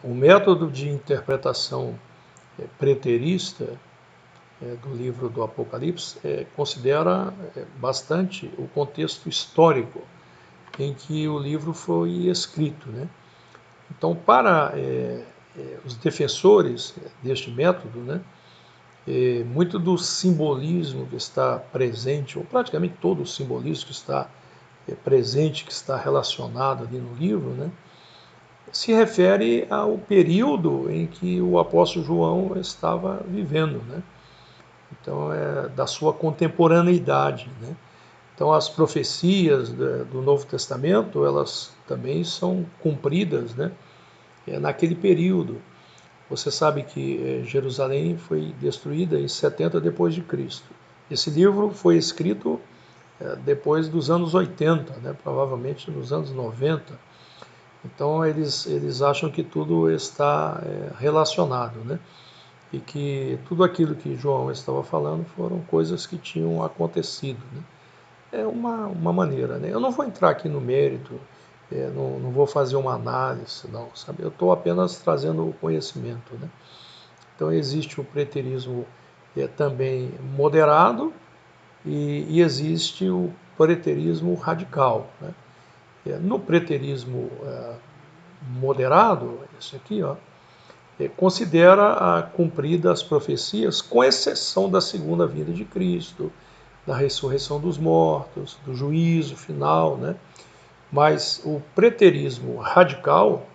O método de interpretação preterista do livro do Apocalipse considera bastante o contexto histórico em que o livro foi escrito, né? Então, para os defensores deste método, né, muito do simbolismo que está presente, ou praticamente todo o simbolismo que está presente, que está relacionado ali no livro, né, se refere ao período em que o apóstolo João estava vivendo, né? Então, da sua contemporaneidade, né? Então, as profecias do Novo Testamento, elas também são cumpridas, né, naquele período. Você sabe que Jerusalém foi destruída em 70 depois de Cristo. Esse livro foi escrito depois dos anos 80, né, provavelmente nos anos 90. Então, eles acham que tudo está relacionado, né? E que tudo aquilo que João estava falando foram coisas que tinham acontecido, né? É uma maneira, né? Eu não vou entrar aqui no mérito, não vou fazer uma análise, não, sabe? Eu estou apenas trazendo o conhecimento, né? Então existe o preterismo também moderado e existe o preterismo radical, né? No preterismo moderado, esse aqui, ó, considera cumpridas as profecias, com exceção da segunda vinda de Cristo, da ressurreição dos mortos, do juízo final, né? Mas o preterismo radical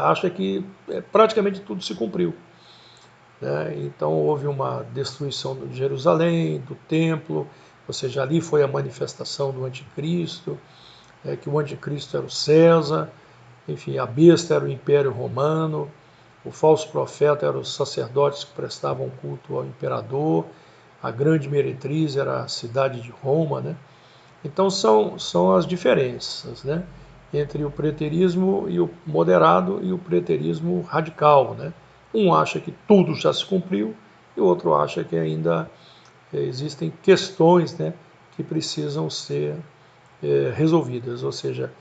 acha que praticamente tudo se cumpriu, né? Então houve uma destruição de Jerusalém, do templo, ou seja, ali foi a manifestação do anticristo, que o anticristo era o César, enfim, a besta era o Império Romano, o falso profeta eram os sacerdotes que prestavam culto ao imperador, a grande meretriz era a cidade de Roma, né? Então são as diferenças, né, entre o preterismo e o moderado e o preterismo radical, né? Um acha que tudo já se cumpriu e o outro acha que ainda existem questões, né, que precisam ser resolvidas, ou seja,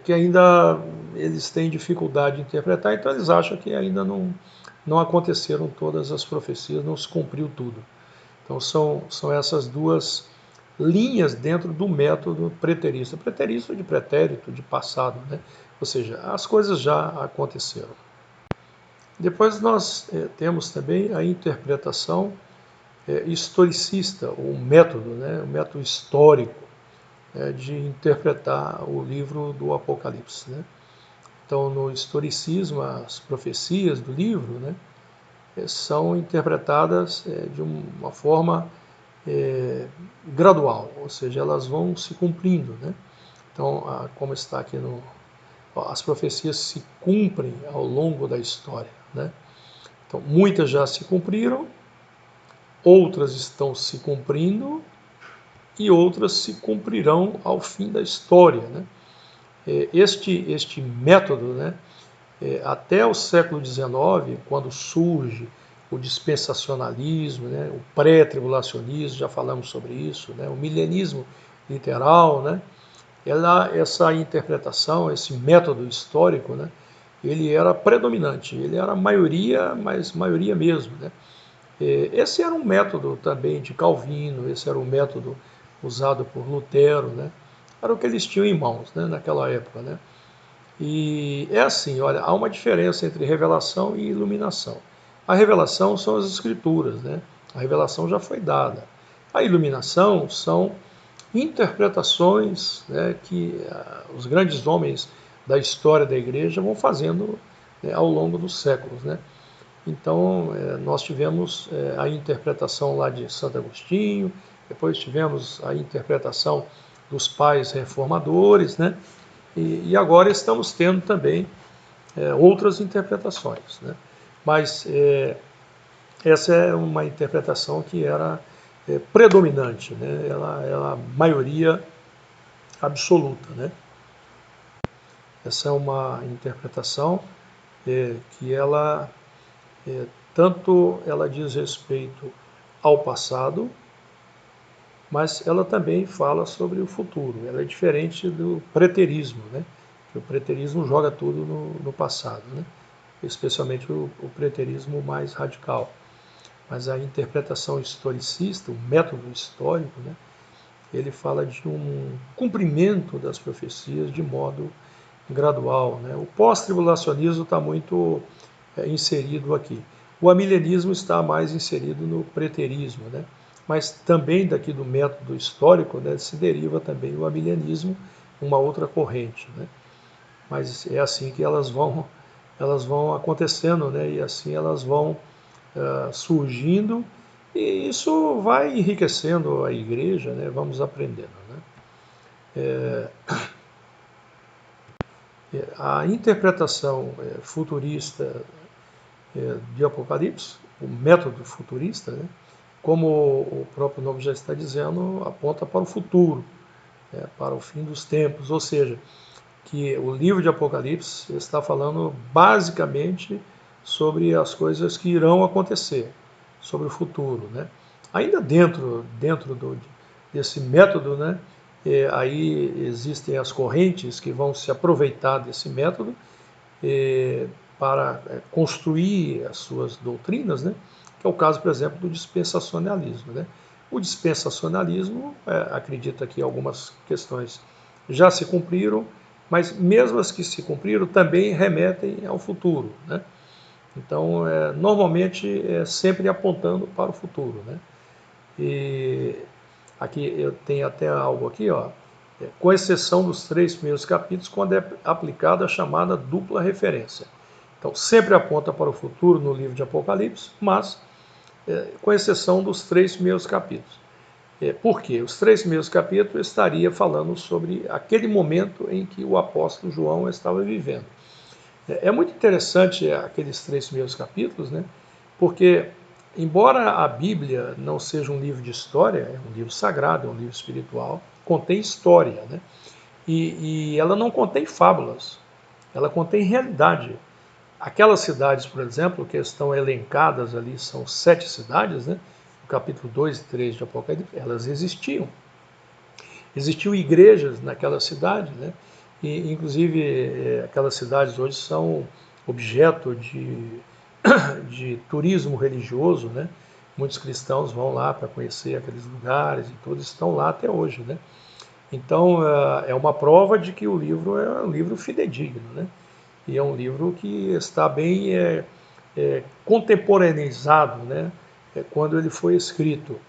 que ainda eles têm dificuldade de interpretar, então eles acham que ainda não aconteceram todas as profecias, não se cumpriu tudo. Então são essas duas linhas dentro do método preterista. Preterista de pretérito, de passado, né? Ou seja, as coisas já aconteceram. Depois nós temos também a interpretação historicista, o método, né? O método histórico de interpretar o livro do Apocalipse, né? Então, no historicismo, as profecias do livro, né, são interpretadas de uma forma gradual, ou seja, elas vão se cumprindo, né? Então, como está aqui as profecias se cumprem ao longo da história, né? Então, muitas já se cumpriram, outras estão se cumprindo e outras se cumprirão ao fim da história, né? Este método, né, até o século XIX, quando surge o dispensacionalismo, né, o pré-tribulacionismo, já falamos sobre isso, né, o milenismo literal, né, essa interpretação, esse método histórico, né, ele era predominante, ele era maioria, mas maioria mesmo, né. Esse era um método também de Calvino, esse era um método usado por Lutero, né, era o que eles tinham em mãos, né, naquela época, né. E é assim, olha, há uma diferença entre revelação e iluminação. A revelação são as escrituras, né? A revelação já foi dada. A iluminação são interpretações, né, que os grandes homens da história da igreja vão fazendo, né, ao longo dos séculos, né? Então, nós tivemos a interpretação lá de Santo Agostinho, depois tivemos a interpretação dos pais reformadores, né? E agora estamos tendo também outras interpretações, né? Mas essa é uma interpretação que era predominante, né? Ela é a maioria absoluta, né? Essa é uma interpretação que ela tanto ela diz respeito ao passado, mas ela também fala sobre o futuro. Ela é diferente do preterismo, né? o preterismo joga tudo no passado, né? Especialmente o preterismo mais radical. Mas a interpretação historicista, o método histórico, né, ele fala de um cumprimento das profecias de modo gradual, né? O pós-tribulacionismo está muito inserido aqui. O amilenismo está mais inserido no preterismo, né? Mas também daqui do método histórico, né, se deriva também o amilenismo, uma outra corrente, né? Mas é assim que elas vão acontecendo, né? E assim elas vão surgindo, e isso vai enriquecendo a igreja, né? Vamos aprendendo, né? A interpretação futurista de Apocalipse, o método futurista, né? Como o próprio nome já está dizendo, aponta para o futuro, né? Para o fim dos tempos, ou seja, que o livro de Apocalipse está falando basicamente sobre as coisas que irão acontecer, sobre o futuro, né? Ainda dentro desse método, né? Aí existem as correntes que vão se aproveitar desse método para construir as suas doutrinas, né? Que é o caso, por exemplo, do dispensacionalismo, né? O dispensacionalismo acredita que algumas questões já se cumpriram, mas mesmo as que se cumpriram também remetem ao futuro, né? Então, normalmente é sempre apontando para o futuro, né? E aqui eu tenho até algo aqui, ó, com exceção dos 3 primeiros capítulos, quando é aplicada a chamada dupla referência. Então, sempre aponta para o futuro no livro de Apocalipse, mas com exceção dos 3 primeiros capítulos. Por quê? Os 3 primeiros capítulos estaria falando sobre aquele momento em que o apóstolo João estava vivendo. É muito interessante aqueles 3 primeiros capítulos, né? Porque, embora a Bíblia não seja um livro de história, é um livro sagrado, é um livro espiritual, contém história, né? E ela não contém fábulas, ela contém realidade. Aquelas cidades, por exemplo, que estão elencadas ali, são 7 cidades, né? No capítulo 2 e 3 de Apocalipse, elas existiam. Existiam igrejas naquelas cidades, né? E, inclusive, aquelas cidades hoje são objeto de turismo religioso, né? Muitos cristãos vão lá para conhecer aqueles lugares e todos estão lá até hoje, né? Então, é uma prova de que o livro é um livro fidedigno, né? E é um livro que está bem contemporaneizado, né? Quando ele foi escrito.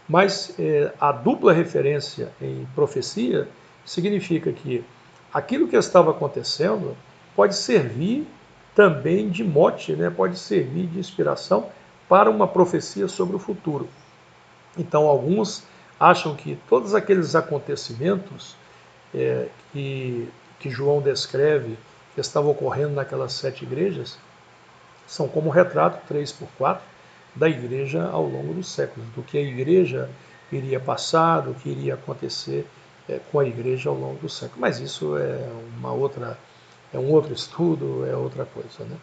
Mas a dupla referência em profecia significa que aquilo que estava acontecendo pode servir também de mote, né? Pode servir de inspiração para uma profecia sobre o futuro. Então, alguns acham que todos aqueles acontecimentos que João descreve que estavam ocorrendo naquelas 7 igrejas são como retrato 3x4 da igreja ao longo dos séculos, do que a igreja iria passar, do que iria acontecer com a igreja ao longo do século. Mas isso é um outro estudo, é outra coisa, né?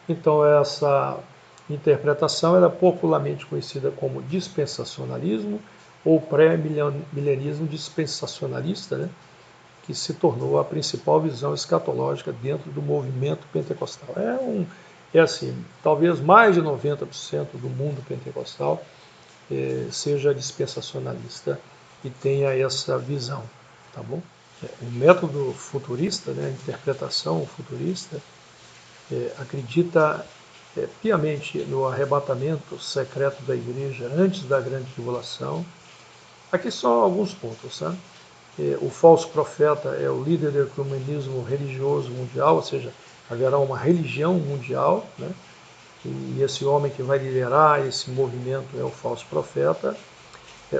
Então essa interpretação era popularmente conhecida como dispensacionalismo ou pré-milenismo dispensacionalista, né? Que se tornou a principal visão escatológica dentro do movimento pentecostal. É assim, talvez mais de 90% do mundo pentecostal seja dispensacionalista e tenha essa visão, tá bom? O método futurista, né, a interpretação futurista, acredita piamente no arrebatamento secreto da igreja antes da grande tribulação. Aqui só alguns pontos, tá? O falso profeta é o líder do ecumenismo religioso mundial, ou seja, haverá uma religião mundial, né? E esse homem que vai liderar esse movimento é o falso profeta.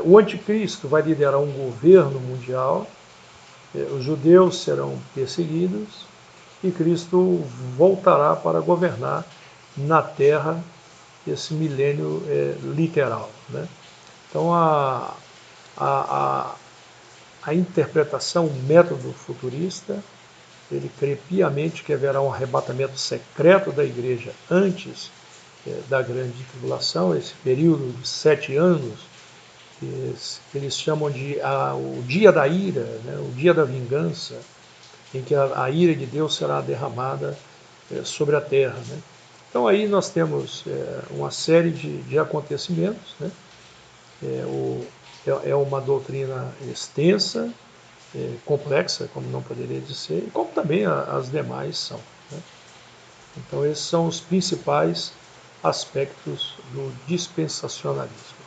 O anticristo vai liderar um governo mundial, os judeus serão perseguidos e Cristo voltará para governar na terra esse milênio literal, né? Então a interpretação, o método futurista, ele crê piamente que haverá um arrebatamento secreto da igreja antes da grande tribulação, esse período de 7 anos, que eles chamam de o dia da ira, né, o dia da vingança, em que a ira de Deus será derramada sobre a terra, né? Então aí nós temos uma série de acontecimentos, né? É uma doutrina extensa, complexa, como não poderia dizer, e como também as demais são, né? Então esses são os principais aspectos do dispensacionalismo.